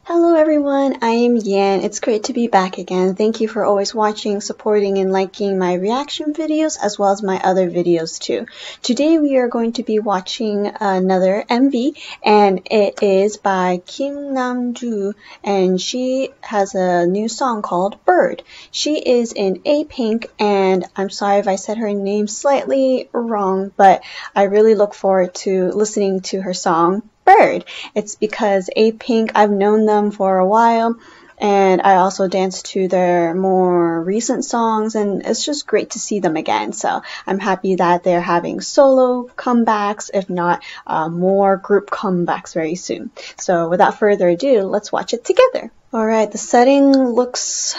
Hello everyone, I am Yan. It's great to be back again. Thank you for always watching, supporting, and liking my reaction videos as well as my other videos too. Today we are going to be watching another MV and it is by Namjoo and she has a new song called Bird. She is in Apink and I'm sorry if I said her name slightly wrong, but I really look forward to listening to her song Bird. It's because Apink, I've known them for a while and I also danced to their more recent songs and it's just great to see them again. So I'm happy that they're having solo comebacks, if not more group comebacks very soon. So without further ado, let's watch it together. Alright, the setting looks...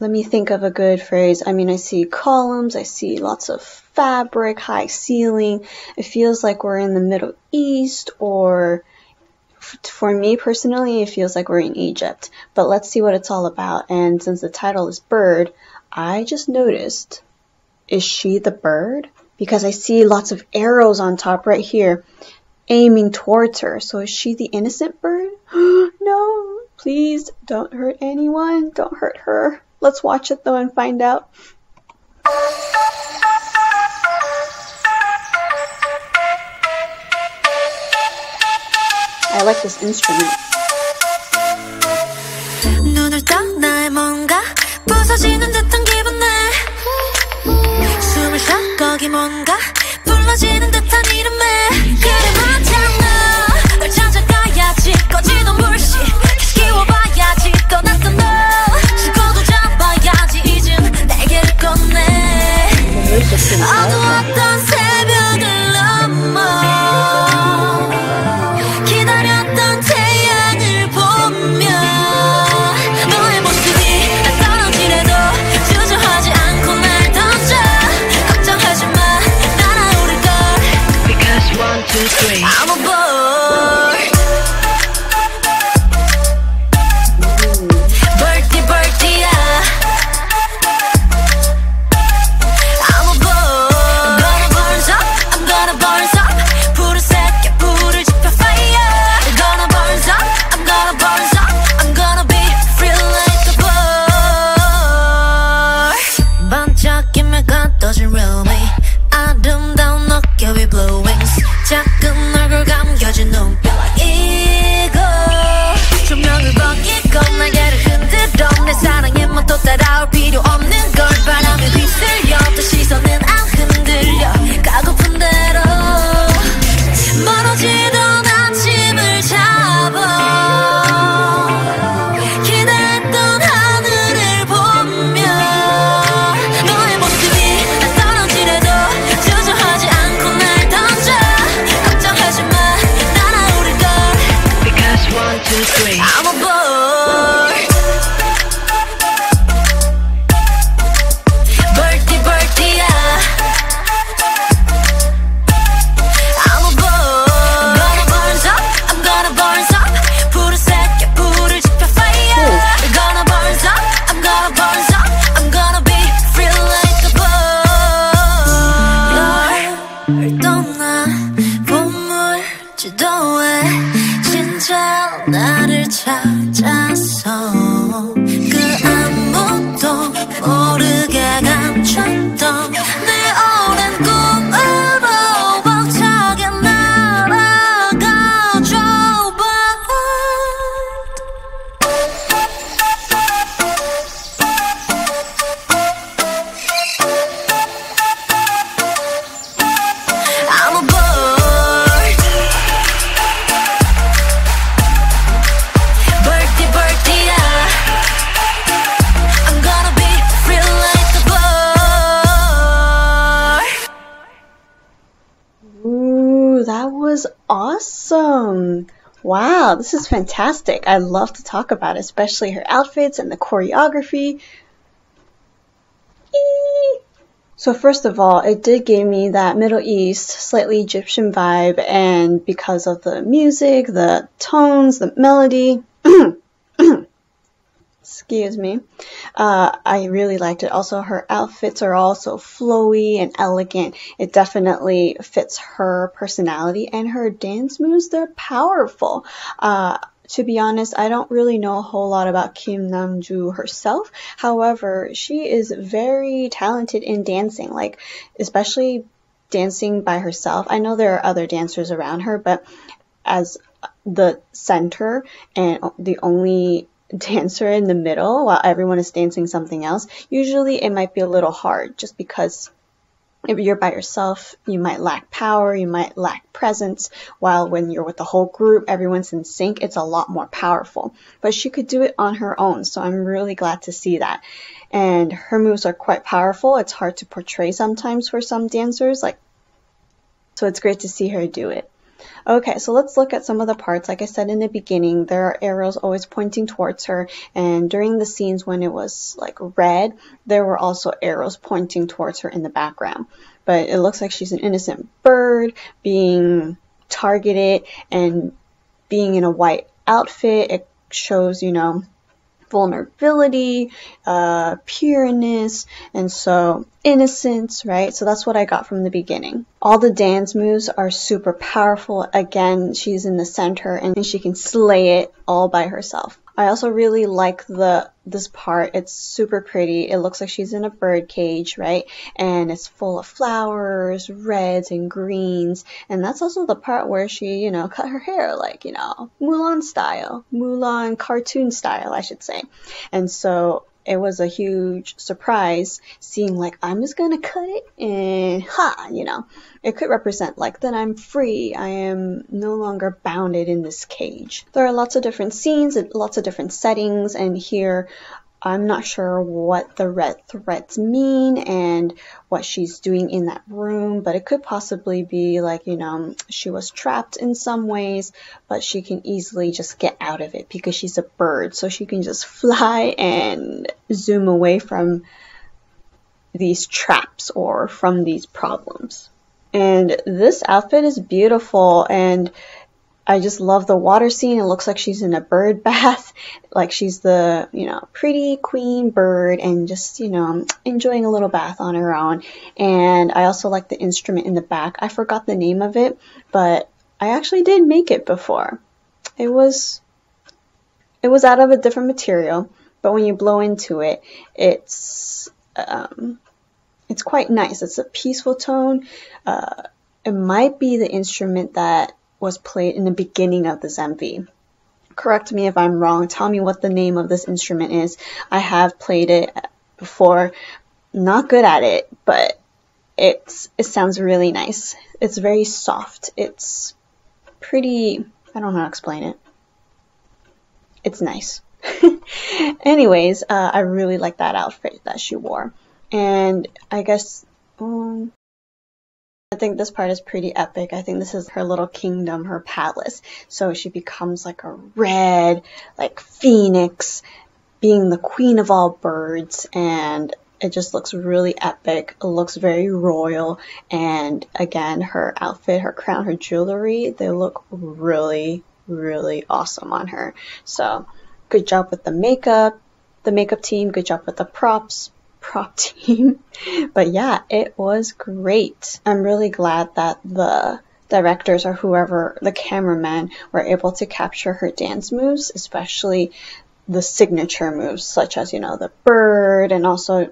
Let me think of a good phrase. I mean, I see columns, I see lots of fabric, high ceiling. It feels like we're in the Middle East, or for me personally, it feels like we're in Egypt. But let's see what it's all about. And since the title is Bird, I just noticed, is she the bird? Because I see lots of arrows on top right here aiming towards her. So is she the innocent bird? No, please don't hurt anyone. Don't hurt her. Let's watch it though and find out. I like this instrument. 눈을 떠 나의 뭔가 부서지는 듯한 기분에 숨을 쉬어 거기 뭔가 불러지는 듯한 이름에 그래 맞잖아 널 찾아가야지 꺼지는 불씨 다시 키워봐야지 떠났던 너 죽어도 잡아야지 이젠 날개를 꺼내 어두웠던 새벽을 넘어 기다렸던 태양을 보며 너의 모습이 날 떨어지래도 주저하지 않고 날 던져 걱정하지 마 날아오를 걸 Because 1, 2, 3 I'm a bird Birdie birdie야 I'm a bird I'm gonna burn up I'm gonna burn up 불을 새겨 불을 지펴 fire I'm gonna burn up I'm gonna burn up I'm gonna be free like a bird 반짝임에 가둬진 real me 아름다운 어깨 위 blue wings 작은 얼굴 감겨진 눈빛 이거 조명을 벗기고 날개를 흔들어 내 사랑에 뭣도 따라올 필요 없는 걸 바람에 휩쓸려 또 시선은 안 흔들려 가고픈 대로 멀어지던 아침을 잡아 기다렸던 하늘을 보며 너의 모습이 날 떨어지래도 주저하지 않고 날 던져 걱정하지 마 날아오를 걸 Because 1, 2, 3 I'm a bird Birdie birdie야 I'm a bird I'm gonna burn up I'm gonna burn up 불을 새겨 불을 지펴 fire I'm gonna burn up I'm gonna burn up I'm gonna be free like a bird 널 떠나 보물 지도에 진짜 나를 찾아서 그 아무도 모르게 감췄던 내 오랜 꿈으로 벅차게 날아가줘 I'm a bird Birdie birdie야 I'm gonna be free like a bird Ooh, that was awesome! Wow, this is fantastic. I love to talk about it, especially her outfits and the choreography. Eee! So first of all, it did give me that Middle East, slightly Egyptian vibe, and because of the music, the tones, the melody, excuse me, I really liked it. Also, her outfits are also flowy and elegant. It definitely fits her personality, and her dance moves, they're powerful. to be honest, I don't really know a whole lot about Kim Namjoo herself. However, she is very talented in dancing, like especially dancing by herself. I know there are other dancers around her, but as the center and the only dancer in the middle while everyone is dancing something else, usually it might be a little hard just because if you're by yourself, you might lack power, you might lack presence, while when you're with the whole group, everyone's in sync, it's a lot more powerful. But she could do it on her own, so I'm really glad to see that. And her moves are quite powerful. It's hard to portray sometimes for some dancers, so it's great to see her do it. Okay, so let's look at some of the parts. Like I said in the beginning, there are arrows always pointing towards her, and during the scenes when it was like red, there were also arrows pointing towards her in the background. But it looks like she's an innocent bird being targeted, and being in a white outfit, it shows, you know, vulnerability, pureness, and so innocence, right? So that's what I got from the beginning. All the dance moves are super powerful. Again, she's in the center and she can slay it all by herself. I also really like this part. It's super pretty. It looks like she's in a bird cage, right? And it's full of flowers, reds and greens. And that's also the part where she, you know, cut her hair like, you know, Mulan style, Mulan cartoon style, I should say. And so it was a huge surprise seeing like, I'm just gonna cut it and you know, it could represent like that I'm free, I am no longer bounded in this cage. There are lots of different scenes and lots of different settings, and here I'm not sure what the red threads mean and what she's doing in that room, but it could possibly be like, you know, she was trapped in some ways, but she can easily just get out of it because she's a bird, so she can just fly and zoom away from these traps or from these problems. And this outfit is beautiful, and I just love the water scene. It looks like she's in a bird bath, like she's the, you know, pretty queen bird and just, you know, enjoying a little bath on her own. And I also like the instrument in the back. I forgot the name of it, but I actually did make it before. It was out of a different material, but when you blow into it, it's quite nice. It's a peaceful tone. It might be the instrument that was played in the beginning of this MV. Correct me if I'm wrong. Tell me what the name of this instrument is. I have played it before. Not good at it, but it sounds really nice. It's very soft. It's pretty, I don't know how to explain it. It's nice. Anyways, I really like that outfit that she wore. And I guess I think this part is pretty epic. I think this is her little kingdom, her palace. So she becomes like a red, like phoenix, being the queen of all birds, and it just looks really epic. It looks very royal, and again, her outfit, her crown, her jewelry, they look really, really awesome on her. So good job with the makeup team, good job with the prop team. But yeah, it was great. I'm really glad that the directors or whoever, the cameraman, were able to capture her dance moves, especially the signature moves such as, you know, the bird and also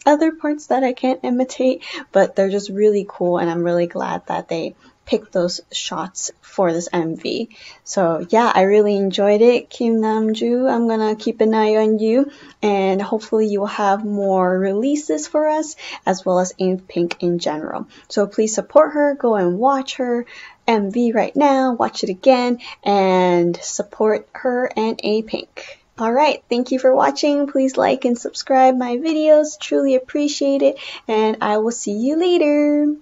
other parts that I can't imitate, but they're just really cool, and I'm really glad that they picked those shots for this MV. So yeah, I really enjoyed it. Kim Namjoo, I'm gonna keep an eye on you, and hopefully you will have more releases for us, as well as Apink in general. So please support her, go and watch her MV right now, watch it again, and support her and Apink. Alright, thank you for watching. Please like and subscribe my videos, truly appreciate it, and I will see you later.